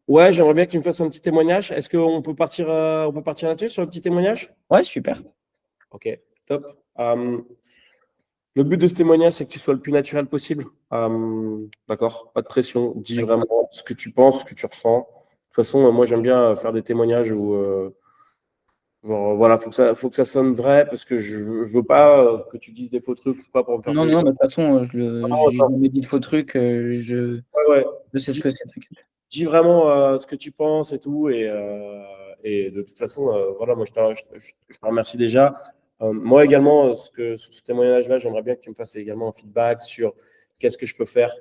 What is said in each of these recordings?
Ouais, j'aimerais bien que tu me fasses un petit témoignage. Est-ce on peut partir là-dessus sur le petit témoignage? Ouais, super. Ok, top. Le but de ce témoignage, c'est que tu sois le plus naturel possible. D'accord? Pas de pression. Dis Ok. vraiment ce que tu penses, ce que tu ressens. De toute façon, moi, j'aime bien faire des témoignages où, genre, voilà, faut que ça sonne vrai parce que je veux pas que tu dises des faux trucs ou pas pour me faire Non, non, plaisir. mais de toute façon, Vraiment, j'ai jamais dit de faux trucs. ouais, ouais. Je sais ce Dis, que c'est, t'inquiète. dis vraiment ce que tu penses et tout. Et de toute façon, voilà, moi, je te remercie déjà. Moi également, sur ce témoignage-là, j'aimerais bien que tu me fasses également un feedback sur qu'est-ce que je peux faire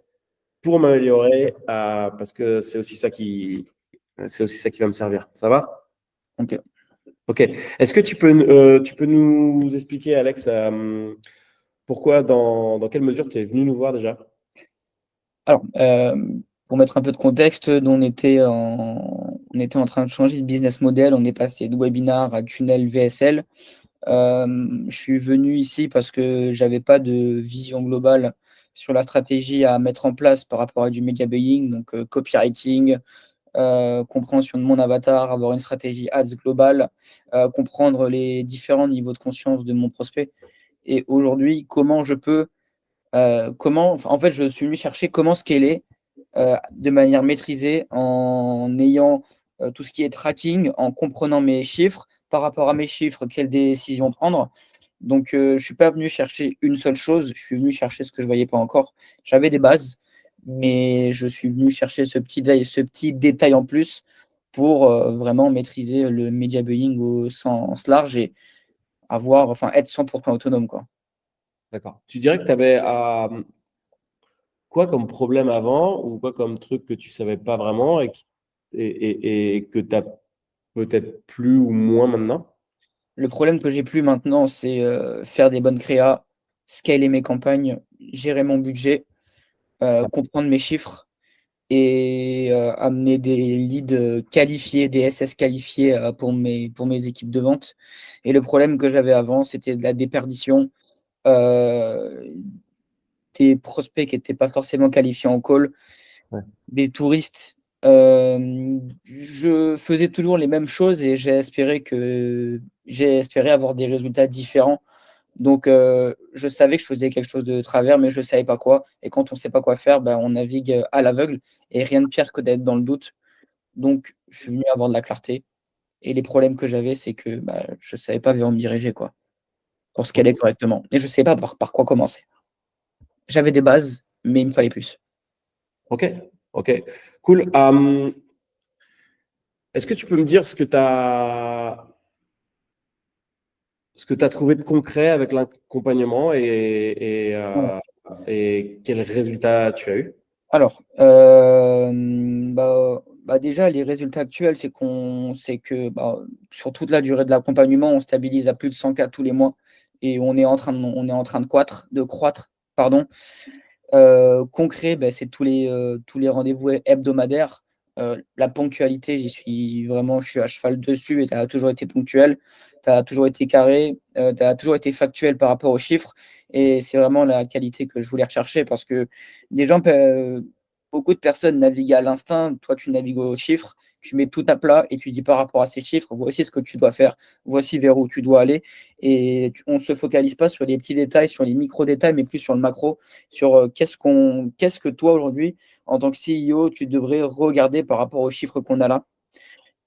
pour m'améliorer, parce que c'est aussi ça qui va me servir. Ça va? Ok. Ok. Est-ce que tu peux nous expliquer, Alex, pourquoi, dans quelle mesure tu es venu nous voir déjà? Alors, pour mettre un peu de contexte, on était en train de changer de business model. On est passé de webinar à tunnel VSL. Je suis venu ici parce que j'avais pas de vision globale sur la stratégie à mettre en place par rapport à du media buying, donc copywriting, compréhension de mon avatar, avoir une stratégie ads globale, comprendre les différents niveaux de conscience de mon prospect. Et aujourd'hui, en fait, je suis venu chercher comment scaler de manière maîtrisée en ayant tout ce qui est tracking, en comprenant mes chiffres. Par rapport à mes chiffres, quelles décisions prendre. Donc, je ne suis pas venu chercher une seule chose, je suis venu chercher ce que je ne voyais pas encore. J'avais des bases, mais je suis venu chercher ce petit détail en plus pour vraiment maîtriser le media buying au sens large et être 100% autonome, quoi. D'accord. Tu dirais que tu avais quoi comme problème avant ou quoi comme truc que tu savais pas vraiment et que tu as peut-être plus ou moins maintenant? Le problème que j'ai plus maintenant, c'est, faire des bonnes créas, scaler mes campagnes, gérer mon budget, comprendre mes chiffres et amener des leads, qualifiés, des SS qualifiés, pour mes équipes de vente. Et le problème que j'avais avant, c'était de la déperdition, heu, des prospects qui étaient pas forcément qualifiés en call, Ouais. des touristes. Je faisais toujours les mêmes choses et j'ai espéré avoir des résultats différents. Donc, je savais que je faisais quelque chose de travers, mais je ne savais pas quoi. Et quand on ne sait pas quoi faire, bah, on navigue à l'aveugle et rien de pire que d'être dans le doute. Donc, je suis venu avoir de la clarté et les problèmes que j'avais, c'est que, bah, je ne savais pas vers où me diriger, quoi, pour scaler correctement et je ne savais pas par quoi commencer. J'avais des bases, mais il me fallait plus. Ok, ok, cool. Est-ce que tu peux me dire ce que tu as trouvé de concret avec l'accompagnement et quels résultats tu as eu? Alors, déjà, les résultats actuels, c'est que, bah, sur toute la durée de l'accompagnement, on stabilise à plus de 100 cas tous les mois et on est en train de croître, pardon. Concret, bah, c'est tous les rendez-vous hebdomadaires. La ponctualité, je suis à cheval dessus et tu as toujours été ponctuel, tu as toujours été carré, tu as toujours été factuel par rapport aux chiffres et c'est vraiment la qualité que je voulais rechercher parce que des gens beaucoup de personnes naviguent à l'instinct, toi tu navigues aux chiffres, tu mets tout à plat et tu dis par rapport à ces chiffres, voici ce que tu dois faire, voici vers où tu dois aller et on ne se focalise pas sur les petits détails, sur les micro détails, mais plus sur le macro sur qu'est-ce que toi aujourd'hui, en tant que CEO, tu devrais regarder par rapport aux chiffres qu'on a là.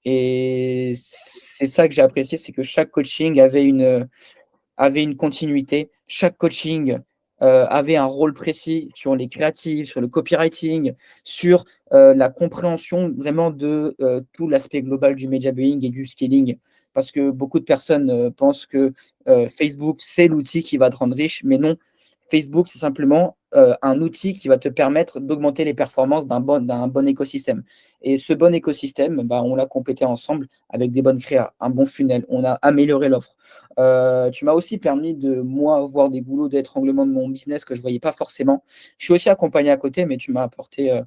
Et c'est ça que j'ai apprécié, c'est que chaque coaching avait une continuité. Chaque coaching avait un rôle précis sur les créatives, sur le copywriting, sur la compréhension vraiment de tout l'aspect global du media buying et du scaling. Parce que beaucoup de personnes pensent que Facebook, c'est l'outil qui va te rendre riche, mais non, Facebook, c'est simplement un outil qui va te permettre d'augmenter les performances d'un bon écosystème. Et ce bon écosystème, bah, on l'a complété ensemble avec des bonnes créas, un bon funnel. On a amélioré l'offre. Tu m'as aussi permis de, moi, voir des goulots d'étranglement de mon business que je ne voyais pas forcément. Je suis aussi accompagné à côté, mais tu m'as apporté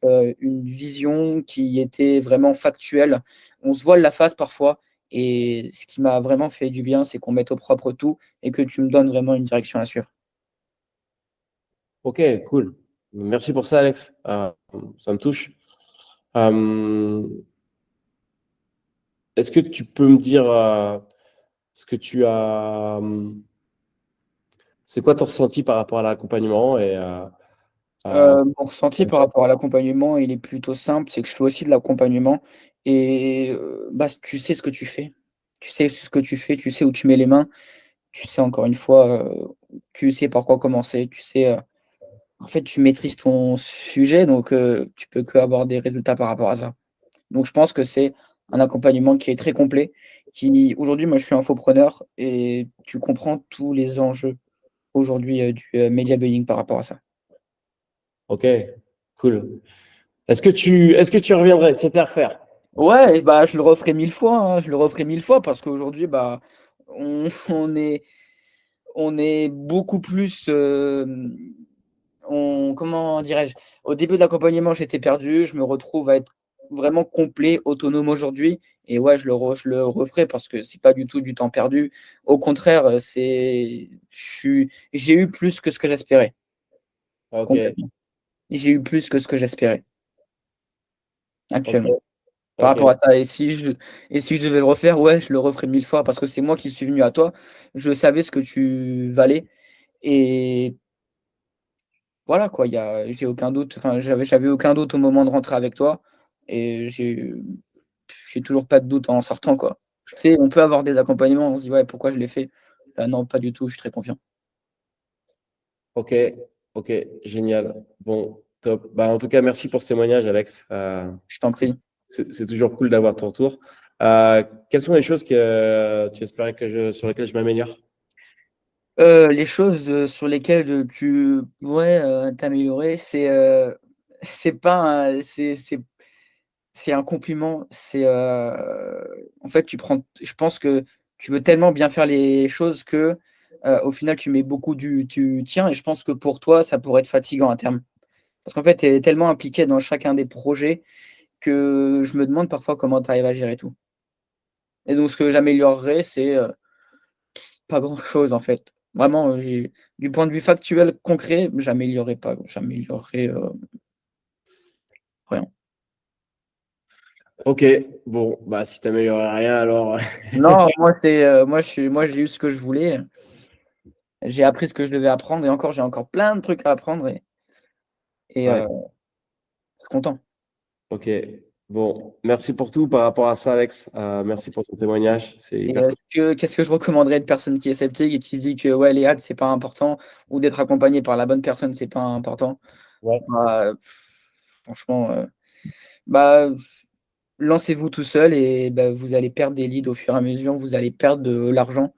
une vision qui était vraiment factuelle. On se voile la face parfois. Et ce qui m'a vraiment fait du bien, c'est qu'on mette au propre tout et que tu me donnes vraiment une direction à suivre. Ok, cool. Merci pour ça, Alex. Ça me touche. Euh, Est-ce que tu peux me dire ce que tu as, c'est quoi ton ressenti par rapport à l'accompagnement et Mon ressenti par rapport à l'accompagnement, il est plutôt simple, c'est que je fais aussi de l'accompagnement et bah, tu sais ce que tu fais. Tu sais ce que tu fais, tu sais où tu mets les mains, tu sais encore une fois, tu sais par quoi commencer, tu sais, en fait, tu maîtrises ton sujet donc tu peux qu'avoir des résultats par rapport à ça. Donc je pense que c'est un accompagnement qui est très complet, qui aujourd'hui, moi, je suis infopreneur et tu comprends tous les enjeux aujourd'hui, du media buying par rapport à ça. ok, cool. Est-ce que tu reviendrais? C'était à refaire. Ouais et bah, je le referai 1000 fois, hein, je le referai 1000 fois parce qu'aujourd'hui, bah, on on est on est beaucoup plus, on comment dirais-je? Au début de l'accompagnement, j'étais perdu, je me retrouve à être vraiment complet, autonome aujourd'hui et ouais, je le referai parce que c'est pas du tout du temps perdu. Au contraire, j'ai eu plus que ce que j'espérais, Ok, complètement. J'ai eu plus que ce que j'espérais, ok, actuellement. Par ok, rapport à ça et si je devais le refaire, ouais, je le referais 1000 fois parce que c'est moi qui suis venu à toi. Je savais ce que tu valais et voilà quoi, j'ai aucun doute, enfin, j'avais aucun doute au moment de rentrer avec toi et j'ai toujours pas de doute en sortant, quoi. Tu sais, on peut avoir des accompagnements, on se dit: «Ouais, pourquoi je l'ai fait?» Là, non, pas du tout, je suis très confiant. ok, ok, génial. Bon, top. Bah, en tout cas, merci pour ce témoignage, Alex. Je t'en prie. C'est toujours cool d'avoir ton retour. Quelles sont les choses que tu espérais sur lesquelles je m'améliore? Les choses, sur lesquelles, tu pourrais, t'améliorer, c'est pas un c'est un compliment, en fait, je pense que tu veux tellement bien faire les choses que, au final, tu mets beaucoup du tien et je pense que pour toi, ça pourrait être fatigant à terme. Parce qu'en fait, tu es tellement impliqué dans chacun des projets que je me demande parfois comment tu arrives à gérer tout. Et donc ce que j'améliorerais, c'est, pas grand-chose en fait. Vraiment, du point de vue factuel, concret, j'améliorerais, rien. Ok, bon, bah si t'améliorais rien, alors Non, moi j'ai eu ce que je voulais. J'ai appris ce que je devais apprendre et encore, j'ai encore plein de trucs à apprendre et ouais, je suis content. ok. Bon, merci pour tout par rapport à ça, Alex. Merci pour ton témoignage, c'est Et hyper cool. qu'est-ce que je recommanderais à une personne qui est sceptique et qui se dit que ouais, les ads, c'est pas important ou d'être accompagné par la bonne personne, c'est pas important? Ouais. Bah, franchement, bah, lancez-vous tout seul et bah, vous allez perdre des leads au fur et à mesure, vous allez perdre de l'argent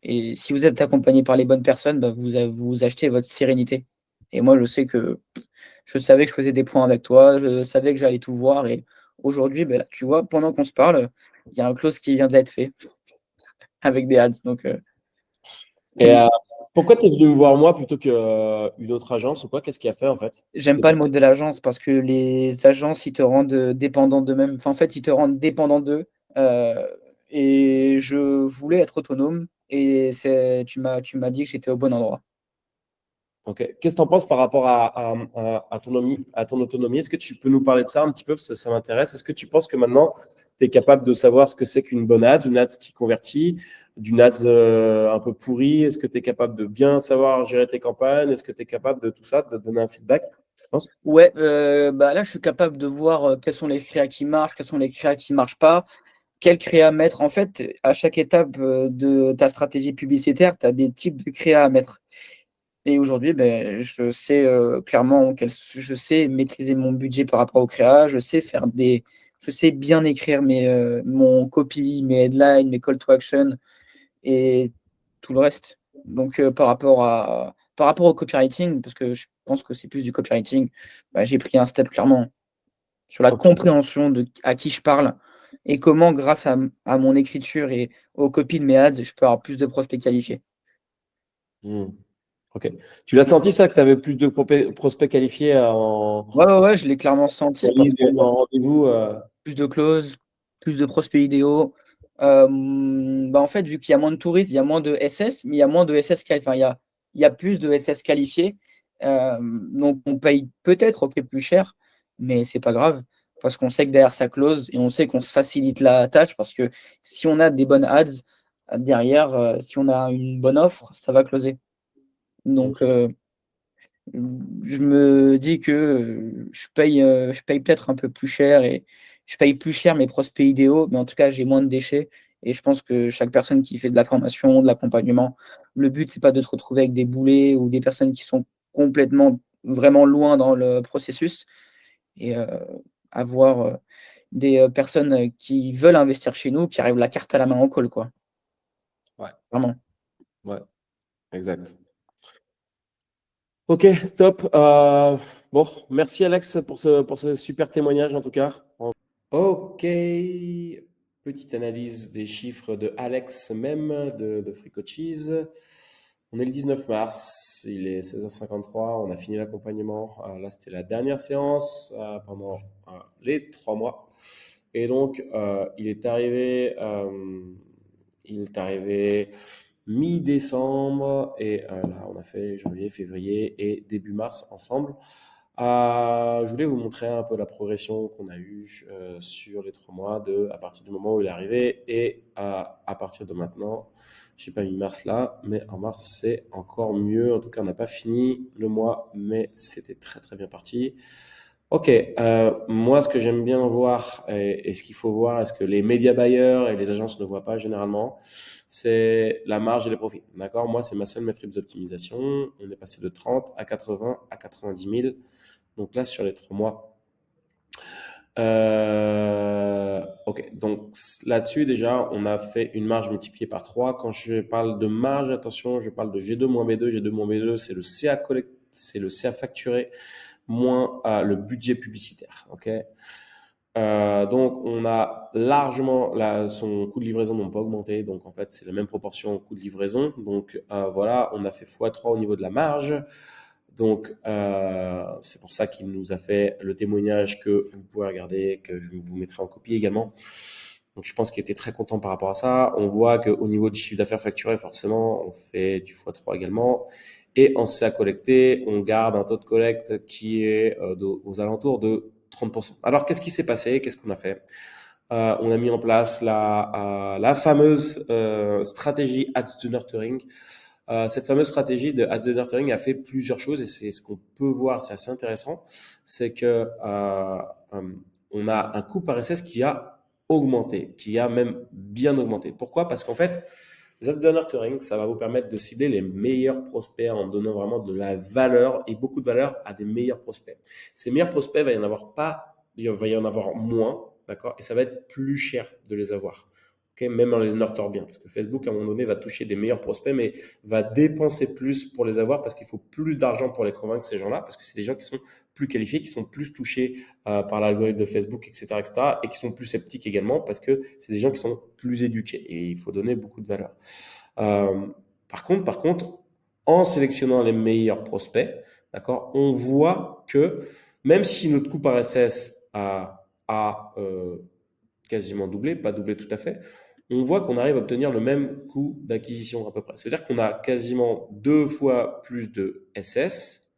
et si vous êtes accompagné par les bonnes personnes, bah, vous achetez votre sérénité et moi, je sais que je savais que je faisais des points avec toi, je savais que j'allais tout voir et aujourd'hui, bah, là, tu vois, pendant qu'on se parle, il y a un close qui vient d'être fait avec des ads donc Et félici pourquoi tu es venu me voir moi plutôt qu'une autre agence ou quoi? Qu'est-ce qui a fait en fait? j'aime pas le mot de l'agence parce que les agences, ils te rendent, dépendant d'eux-mêmes. Enfin, en fait, ils te rendent dépendant d'eux, heu et je voulais être autonome et tu m'as dit que j'étais au bon endroit. Ok. Qu'est-ce que tu en penses par rapport à ton autonomie? Est-ce que tu peux nous parler de ça un petit peu? Parce que ça m'intéresse. Est-ce que tu penses que maintenant, tu es capable de savoir ce que c'est qu'une bonne ads, une ads qui convertit, d'une ads un peu pourrie? Est-ce que tu es capable de bien savoir gérer tes campagnes? Est-ce que tu es capable de tout ça, de donner un feedback? Je pense. Ouais, bah, là, je suis capable de voir, quels sont les créas qui marchent, quels sont les créas qui marchent pas, quelle créa mettre. En fait, à chaque étape, de ta stratégie publicitaire, tu as des types de créa à mettre. Et aujourd'hui, beh, je sais, clairement je sais maîtriser mon budget par rapport aux créas, je sais bien écrire mon copy, mes headlines, mes call to action et tout le reste. Donc, par rapport au copywriting, parce que je pense que c'est plus du copywriting, bah, j'ai pris un step clairement sur la Ok. compréhension de à qui je parle et comment grâce à mon écriture et aux copies de mes ads, je peux avoir plus de prospects qualifiés. Hmm. Ok. Tu l'as senti ça, que tu avais plus de prospects qualifiés Ouais, ouais, ouais, je l'ai clairement senti en parce ligne que et en rendez-vous? plus de clauses, plus de prospects idéaux. Bah, en fait, vu qu'il y a moins de touristes, il y a moins de SS, mais il y a moins de SS quali enfin, il y a plus de SS qualifiés. Donc on paye peut-être, OK, plus cher, mais c'est pas grave parce qu'on sait que derrière ça close et on sait qu'on se facilite la tâche parce que si on a des bonnes ads derrière, si on a une bonne offre, ça va closer. Donc, je me dis que je paye peut-être un peu plus cher et je paye plus cher mes prospects idéaux, mais en tout cas, j'ai moins de déchets. Et je pense que chaque personne qui fait de la formation, de l'accompagnement, le but, c'est pas de se retrouver avec des boulets ou des personnes qui sont complètement, vraiment loin dans le processus et avoir des personnes qui veulent investir chez nous, qui arrivent la carte à la main en call, quoi. Ouais, Vraiment. ouais, exact. Ok, top. Bon, merci Alex pour ce super témoignage en tout cas. Ok, petite analyse des chiffres de Alex même de Free Coaches. On est le 19 mars, il est 16h53, on a fini l'accompagnement. Là, c'était la dernière séance pendant les 3 mois. Et donc, il est arrivé mi-décembre et là, on a fait janvier, février et début mars ensemble. Je voulais vous montrer un peu la progression qu'on a eue sur les 3 mois à partir du moment où il est arrivé et à partir de maintenant. Je n'ai pas mis mars là, mais en mars c'est encore mieux. En tout cas, on n'a pas fini le mois, mais c'était très très bien parti. Ok, moi ce que j'aime bien voir et ce qu'il faut voir, est-ce que les médias buyers et les agences ne voient pas généralement, c'est la marge et les profits. D'accord? Moi, c'est ma seule métrique d'optimisation. On est passé de 30 à 80 à 90 000. Donc là, sur les 3 mois. Ok, donc là-dessus, déjà, on a fait une marge multipliée par 3. Quand je parle de marge, attention, je parle de G2 moins B2. G2 moins B2, c'est le CA c'est le CA facturé moins le budget publicitaire. Ok. Donc, on a largement son coût de livraison n'a pas augmenté. Donc, en fait, c'est la même proportion au coût de livraison. Donc, voilà, on a fait x3 au niveau de la marge. Donc, c'est pour ça qu'il nous a fait le témoignage que vous pouvez regarder, que je vous mettrai en copie également. Donc, je pense qu'il était très content par rapport à ça. On voit qu'au niveau du chiffre d'affaires facturé, forcément, on fait du x3 également. Et en CA collecté, on garde un taux de collecte qui est aux alentours de 30%. Alors, qu'est-ce qui s'est passé? Qu'est-ce qu'on a fait? On a mis en place la fameuse stratégie Ads to Nurturing. Cette fameuse stratégie de Ads to Nurturing a fait plusieurs choses et c'est ce qu'on peut voir, c'est assez intéressant. C'est que on a un coût par SS qui a augmenté, qui a même bien augmenté. Pourquoi? Parce qu'en fait, les Ads to Nurturing, ça va vous permettre de cibler les meilleurs prospects en donnant vraiment de la valeur et beaucoup de valeur à des meilleurs prospects. Ces meilleurs prospects, il va y en avoir moins, d'accord? Et ça va être plus cher de les avoir. Okay, même en les nurture bien, parce que Facebook, à un moment donné, va toucher des meilleurs prospects, mais va dépenser plus pour les avoir parce qu'il faut plus d'argent pour les convaincre, ces gens-là, parce que c'est des gens qui sont plus qualifiés, qui sont plus touchés par l'algorithme de Facebook, etc., etc., et qui sont plus sceptiques également parce que c'est des gens qui sont plus éduqués et il faut donner beaucoup de valeur. Euh, par contre, en sélectionnant les meilleurs prospects, d'accord, on voit que même si notre coût par SS a quasiment doublé, pas doublé tout à fait, on voit qu'on arrive à obtenir le même coût d'acquisition à peu près. C'est-à-dire qu'on a quasiment 2 fois plus de SS,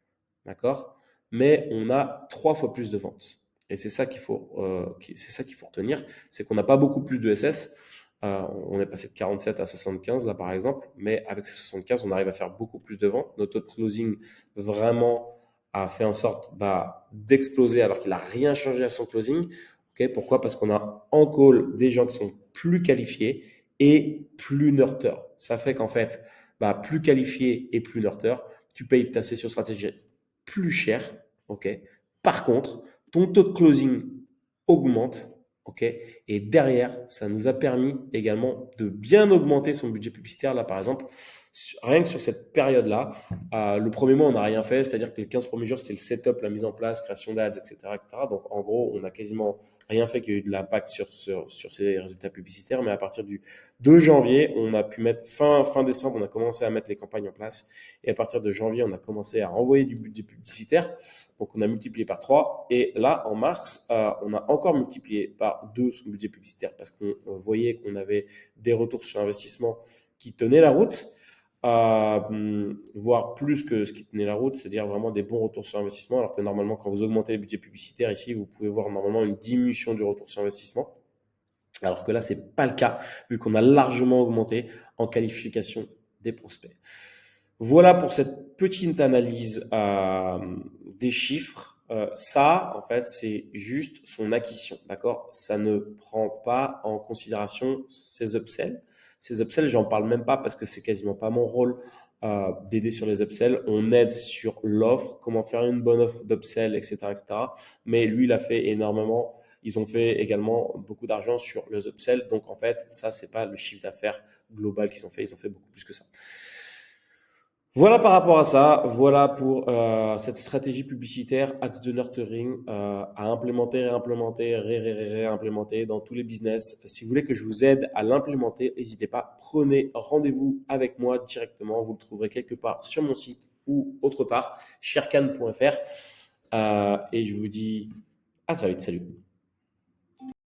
d'accord, mais on a 3 fois plus de ventes. Et c'est ça qu'il faut retenir, c'est qu'on n'a pas beaucoup plus de SS. On est passé de 47 à 75 là par exemple, mais avec ces 75, on arrive à faire beaucoup plus de ventes. Notre taux de closing vraiment a fait en sorte d'exploser alors qu'il n'a rien changé à son closing. Okay, pourquoi? Parce qu'on a en call des gens qui sont plus qualifiés et plus nurture. Ça fait qu'en fait, plus qualifié et plus nurture, tu payes ta session stratégie plus cher. Okay. Par contre, ton taux de closing augmente. Okay. Et derrière, ça nous a permis également de bien augmenter son budget publicitaire. Là, par exemple, rien que sur cette période-là, le premier mois, on n'a rien fait. C'est-à-dire que les 15 premiers jours, c'était le setup, la mise en place, création d'ads, etc., etc. Donc, en gros, on a quasiment rien fait qui a eu de l'impact sur ces résultats publicitaires. Mais à partir du 2 janvier, on a pu mettre fin décembre, on a commencé à mettre les campagnes en place. Et à partir de janvier, on a commencé à envoyer du budget publicitaire. Donc, on a multiplié par 3. Et là, en mars, on a encore multiplié par 2 son budget publicitaire parce qu'on voyait qu'on avait des retours sur investissement qui tenaient la route. voire plus que ce qui tenait la route, c'est-à-dire vraiment des bons retours sur investissement, alors que normalement, quand vous augmentez les budgets publicitaires ici, vous pouvez voir normalement une diminution du retour sur investissement. Alors que là, c'est pas le cas, vu qu'on a largement augmenté en qualification des prospects. Voilà pour cette petite analyse des chiffres. Ça, en fait, c'est juste son acquisition, d'accord? Ça ne prend pas en considération ses upsells. Ces upsells, j'en parle même pas parce que c'est quasiment pas mon rôle d'aider sur les upsells. On aide sur l'offre, comment faire une bonne offre d'upsell, etc., etc. Mais lui, il a fait énormément. Ils ont fait également beaucoup d'argent sur les upsells. Donc, en fait, ça, c'est pas le chiffre d'affaires global qu'ils ont fait. Ils ont fait beaucoup plus que ça. Voilà par rapport à ça, voilà pour cette stratégie publicitaire Ads de Nurturing à implémenter, réimplémenter, réimplémenter dans tous les business. Si vous voulez que je vous aide à l'implémenter, n'hésitez pas, prenez rendez-vous avec moi directement. Vous le trouverez quelque part sur mon site ou autre part, sherkan.fr. Et je vous dis à très vite, salut.